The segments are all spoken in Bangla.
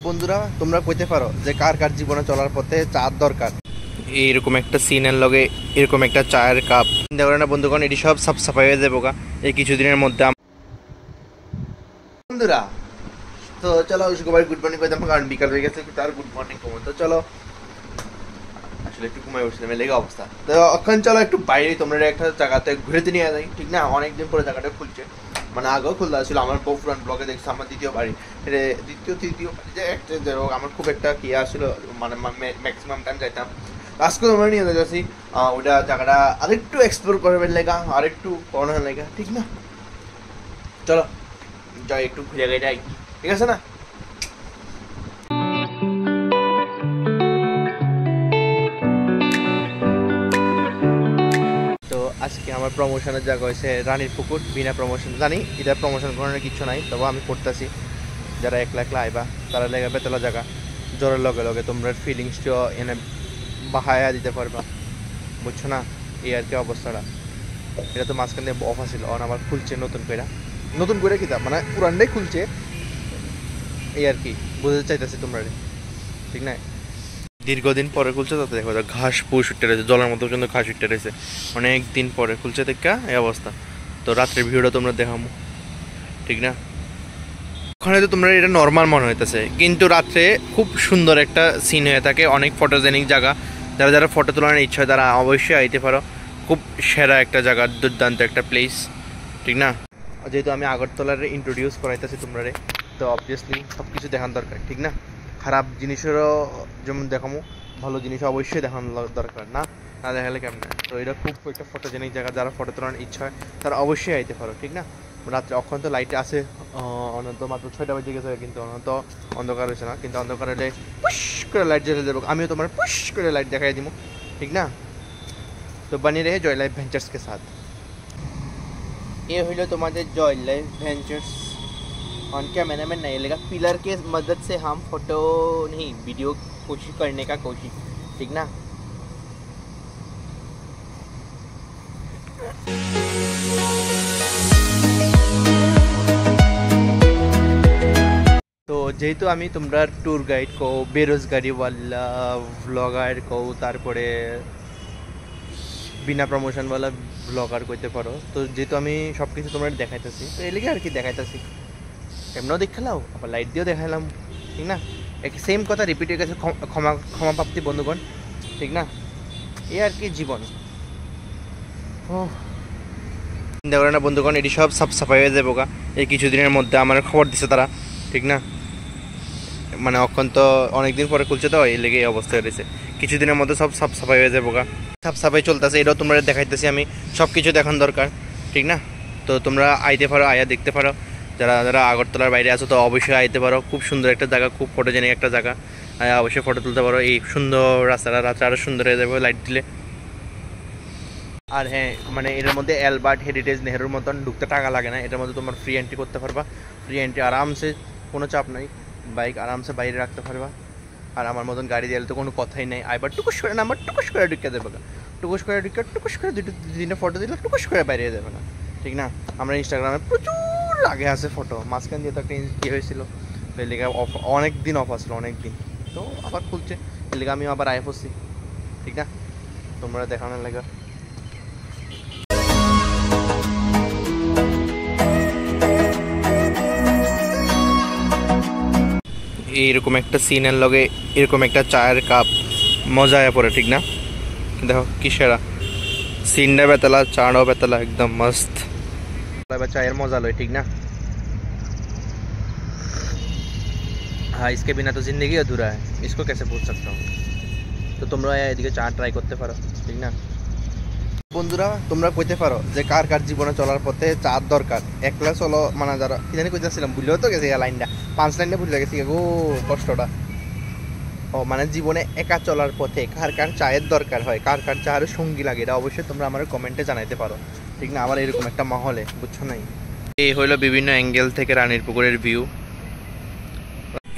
বন্ধুরা তোমরা কইতে পারো যে কার কার জীবনে চলার পথে চার দরকার। এইরকম একটা সিনের লগে এরকম একটা চায়ের কাপ চিন্তা করে না বন্ধুগণ, এটি সব সাফ সাফাই হয়ে যাবো এই কিছুদিনের মধ্যে। বন্ধুরা তো চলো সবাই গুড মর্নিং করতাম, কারণ বিকাল হয়ে গেছে, তার গুড মর্নিং কমন। তো চলো আসলে একটু ঘুমাই বসছিলাম, লেগে অবস্থা। তো এখন চলো একটু বাইরে তোমরা একটা জায়গাতে ঘুরেতে নিয়ে যাই, ঠিক না? অনেকদিন পরে জায়গাটা খুলছে, মানে আগেও খুলতে আসছিল। আমার বউ পুরান ব্লগে দেখছি আমার দ্বিতীয় বাড়ি, দ্বিতীয় তৃতীয় বাড়ি যে একটা আমার খুব একটা কি আসছিল, মানে ম্যাক্সিমাম টাইম যাইতাম। আজকে তোমরা নিয়ে যাচ্ছি ওইটা জায়গাটা আরেকটু এক্সপ্লোর করবেন লেগা, আরেকটু করানোর লেগা, ঠিক না? চলো যাই একটু ঘুরে যাই, ঠিক আছে না? আজকে আমার প্রমোশনের জায়গা হয়েছে রানীর পুকুর, বিনা প্রমোশন। জানি এটা প্রমোশন করানোর কিছু নাই, তবে আমি করতেছি। যারা একলা একলা আইবা তারা লেগে বেতলা জায়গা, জ্বরের লগে লগে তোমরা ফিলিংসটাও এনে বাহায়া দিতে পারবা, বুঝছো না? এই আর কি অবস্থাটা। এটা তো মাঝখান দিয়ে অফ ছিল, অন আবার খুলছে নতুন করে কিতাব, মানে পুরানটাই খুলছে, এই আর কি বুঝতে চাইতেছি তোমরা, ঠিক না? দীর্ঘদিন পরে খুলছে, তাতে দেখো ঘাস পুষ উঠতে রয়েছে, জলের মতো পর্যন্ত ঘাস উঠতে রয়েছে, অনেক দিন পরে খুলছে দেখা এই অবস্থা। তো রাত্রের ভিডিওটা তোমরা দেখামো, ঠিক না? ওখানে তো তোমরা এটা নর্মাল মনে হইতেছে, কিন্তু রাত্রে খুব সুন্দর একটা সিন হয়ে থাকে, অনেক ফটোজেনিক জায়গা। যারা যারা ফটো তোলার ইচ্ছা হয় তারা অবশ্যই আইতে পারো, খুব সেরা একটা জায়গা, দুর্দান্ত একটা প্লেস, ঠিক না? যেহেতু আমি আগরতলার ইন্ট্রোডিউস করাইতেছি তোমরা, তো অবভিয়াসলি সব কিছু দেখান দরকার, ঠিক না? খারাপ জিনিসেরও যেমন দেখামো, ভালো জিনিস অবশ্যই দেখানো দরকার, না না দেখালে কেমন? তো এটা খুব একটা ফটোজেনিক জায়গা, যারা ফটো তোলার ইচ্ছা হয় তারা অবশ্যই আইতে পারো, ঠিক না? রাত্রে অক্ষণ তো লাইট আছে, অনন্ত মাত্র 6টা বেজে গেছে, কিন্তু অনন্ত অন্ধকার হয়েছে না, কিন্তু অন্ধকার হলে পুশ করে লাইট জ্বলে দেবো, আমিও তোমার পুশ করে লাইট দেখাই দিব, ঠিক না? তো বানিয়ে রেখে জয় লাইফ ভেঞ্চার্সকে সাথ। ये हुई लो तुम्हारे Joy life ventures. On camera में नहीं लगा, पिलर के मदद से हम फोटो नहीं वीडियो कोशिश करने का कोशिश, ठीक ना? তো যেহেতু আমি তোমরা ট্যুর গাইড কো, বেরোজগারিওয়ালা ব্লগার কো, তারপরে বিনা প্রমোশনওয়ালা ব্লগার করতে পারো, তো যেহেতু আমি সব কিছু তোমরা দেখাইতেছি, তো এলিগে আর কি দেখাইতেছি, এমনও দেখালাম আবার লাইট দিয়েও দেখাইলাম, ঠিক না? এক সেম কথা রিপিটের কাছে ক্ষমা প্রাপ্তি বন্ধুগণ, ঠিক না? এই আর কি জীবন। ও চিন্তা করে না বন্ধুগণ, এটি সব সাফ সাফাই হয়ে যাবো এই কিছুদিনের মধ্যে, আমার খবর দিছে তারা, ঠিক না? মানে অক্ষণ তো অনেকদিন পরে খুলছে, তো এই লেগে এই অবস্থা হয়েছে, কিছুদিনের মধ্যে সব সাফ সাফাই হয়ে যাবো সাফ সাফাই চলতেছে, এটাও তোমরা দেখাইতেছি আমি, সব কিছু দেখান দরকার, ঠিক না? তো তোমরা আইতে পারো, আয়া দেখতে পারো, যারা যারা আগরতলার বাইরে আছো তো অবশ্যই আইতে পারো, খুব সুন্দর একটা জায়গা, খুব ফটোজেনিক একটা জায়গা, অবশ্যই ফটো তুলতে পারো। এই সুন্দর রাস্তাটা রাত্রে আরও সুন্দর হয়ে যাবে লাইট দিলে। আর হ্যাঁ, মানে এটার মধ্যে অ্যালবার্ট হেরিটেজ নেহরুর মতন ঢুকতে টাকা লাগে না, এটার মধ্যে তোমার ফ্রি এন্ট্রি করতে পারবা, ফ্রি এন্ট্রি আরামসে, কোনো চাপ নাই, বাইক আরামসে বাইরে রাখতে পারবা। আর আমার মতন গাড়ি দিলে তো কোনো কথাই নেই, আইবার টুকুস করে নাম্বার টুকুস করে ঢুকে দেবে, টুকুস করে ঢুকে টুকুস করে তিনটে ফটো দিলে টুকুস করে বাইরে যাবে না, ঠিক না? আমরা ইনস্টাগ্রামে প্রচুর আগে আছে ফটো, মাঝখান দিয়ে তো একটা ইয়ে হয়েছিল, লেগে অনেক দিন অফ আসলো, অনেক দিন, তো আবার খুলছে, লেগে আমিও আবার আয় পড়ছি, ঠিক না? তোমরা দেখানোর লেগে এইরকম একটা সিনের লগে এরকম একটা চায়ের কাপ মজা আয়া পড়ে, ঠিক না? দেখো কি সেরা সিনটা বেতলা, চাটাও বেতলা, একদম মস্ত চায়ের মজা লয়, ঠিক না? हाँ, इसके बिना तो जिंदगी अधूरा है, इसको कैसे पूछ सकता हूँ? তো তোমরা এদিকে চা ট্রাই করতে পারো, ঠিক না? বন্ধুরা তোমরা কইতে পারো যে কার কার জীবনে চলার পথে চার দরকার, একলা চলো, মানে যারা কি জানি কইতেছিলাম, ভুলেও তো গেছি লাইনটা, 5 লাইনটা ভুলে গেছি গো, কষ্টটা। ও মানে জীবনে একা চলার পথে কার কার চায়ের দরকার হয়, কার কার চায়ের সঙ্গী লাগে, এটা অবশ্যই তোমরা আমার কমেন্টে জানাইতে পারো, ঠিক না? আবার এরকম একটা মহলে, বুঝছো নাই? এই হইলো বিভিন্ন অ্যাঙ্গেল থেকে রানীর পুকুরের ভিউ।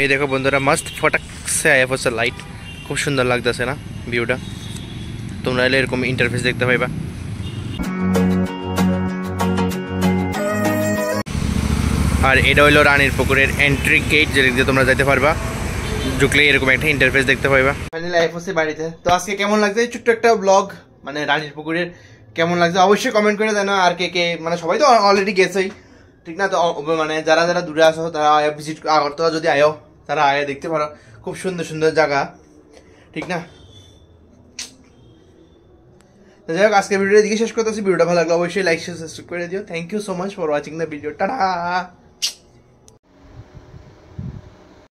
এই দেখো বন্ধুরা, মাস্ট ফটাকসে আয়া পড়ছে লাইট, খুব সুন্দর লাগতেছে না ভিউটা? তোমরা এলে এরকম ইন্টারফেস দেখতে পাইবা। আর এটা হইলো রানীর পুকুরের এন্ট্রি গেট, যেটা দিয়ে তোমরা যাইতে পারবা, ঢুকলে এরকম একটা ইন্টারফেস দেখতে পাইবা। ফাইনালি লাইফ হচ্ছে বাড়িতে। তো আজকে কেমন লাগছে ছোট্ট একটা ব্লগ, মানে রানীর পুকুরের কেমন লাগছে অবশ্যই কমেন্ট করে জানো। আর কে কে, মানে সবাই তো অলরেডি গেছেই, ঠিক না? তো মানে যারা যারা দূরে আসো তারা ভিজিট আগরতলা যদি আয়ো, তারা আয়া দেখতে পারো, খুব সুন্দর সুন্দর জায়গা, ঠিক না? যাই হোক, আজকে ভিডিওটা দিকে শেষ করতেছি। ভিডিওটা ভালো লাগলে অবশ্যই লাইক শেয়ার সাবস্ক্রাইব করে দিও। Thank you so much for watching the video. Tata.